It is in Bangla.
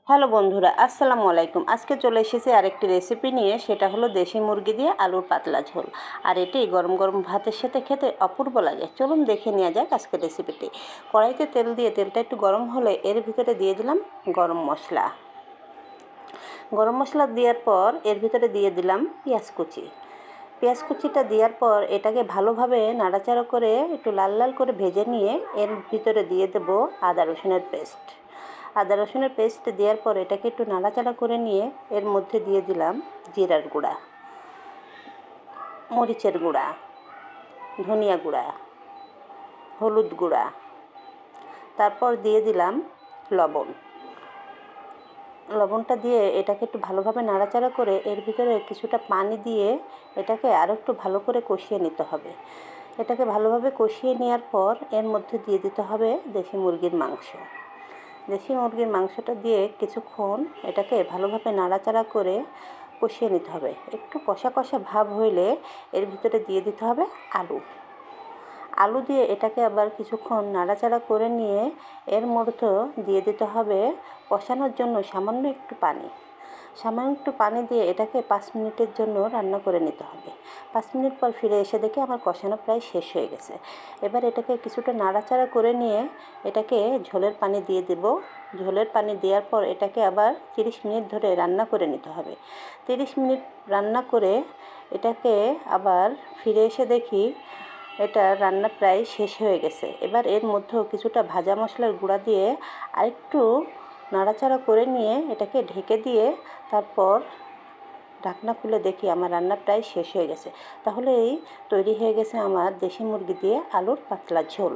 হ্যালো বন্ধুরা, আসসালামু আলাইকুম। আজকে চলে এসেছি আরেকটি রেসিপি নিয়ে। সেটা হলো দেশি মুরগি দিয়ে আলুর পাতলা ঝোল। আর এটি গরম গরম ভাতের সাথে খেতে অপূর্ব লাগে। চলুন দেখে নেওয়া যাক আজকের রেসিপিটি। কড়াইতে তেল দিয়ে তেলটা একটু গরম হলে এর ভিতরে দিয়ে দিলাম গরম মশলা। গরম মশলা দেওয়ার পর এর ভিতরে দিয়ে দিলাম পেঁয়াজ কুচি। পেঁয়াজ কুচিটা দেওয়ার পর এটাকে ভালোভাবে নাড়াচাড়া করে একটু লাল লাল করে ভেজে নিয়ে এর ভিতরে দিয়ে দেবো আদা রসুনের পেস্ট। আদা রসুনের পেস্ট দেওয়ার পর এটাকে একটু নাড়াচাড়া করে নিয়ে এর মধ্যে দিয়ে দিলাম জিরার গুঁড়া, মরিচের গুঁড়া, ধনিয়া গুঁড়া, হলুদ গুঁড়া, তারপর দিয়ে দিলাম লবণ। লবণটা দিয়ে এটাকে একটু ভালোভাবে নাড়াচাড়া করে এর ভিতরে কিছুটা পানি দিয়ে এটাকে আরও একটু ভালো করে কষিয়ে নিতে হবে। এটাকে ভালোভাবে কষিয়ে নেওয়ার পর এর মধ্যে দিয়ে দিতে হবে দেশি মুরগির মাংস। দেশি মুরগির মাংসটা দিয়ে কিছুক্ষণ এটাকে ভালোভাবে নাড়াচাড়া করে কষিয়ে নিতে হবে। একটু কষা কষা ভাব হইলে এর ভিতরে দিয়ে দিতে হবে আলু। আলু দিয়ে এটাকে আবার কিছুক্ষণ নাড়াচাড়া করে নিয়ে এর মধ্যে দিয়ে দিতে হবে কষানোর জন্য সামান্য একটু পানি। সামান্য একটু পানি দিয়ে এটাকে 5 মিনিটের জন্য রান্না করে নিতে হবে। 5 মিনিট পর ফিরে এসে দেখি আমার কষানো প্রায় শেষ হয়ে গেছে। এবার এটাকে কিছুটা নাড়াচাড়া করে নিয়ে এটাকে ঝোলের পানি দিয়ে দেব। ঝোলের পানি দেওয়ার পর এটাকে আবার 30 মিনিট ধরে রান্না করে নিতে হবে। 30 মিনিট রান্না করে এটাকে আবার ফিরে এসে দেখি এটা রান্না প্রায় শেষ হয়ে গেছে। এবার এর মধ্যেও কিছুটা ভাজা মশলার গুঁড়া দিয়ে আরেকটু নাড়াচাড়া করে নিয়ে এটাকে ঢেকে দিয়ে তারপর ঢাকনা খুলে দেখি আমার রান্না প্রায় শেষ হয়ে গেছে। তাহলে এই তৈরি হয়ে গেছে আমার দেশি মুরগি দিয়ে আলুর পাতলা ঝোল।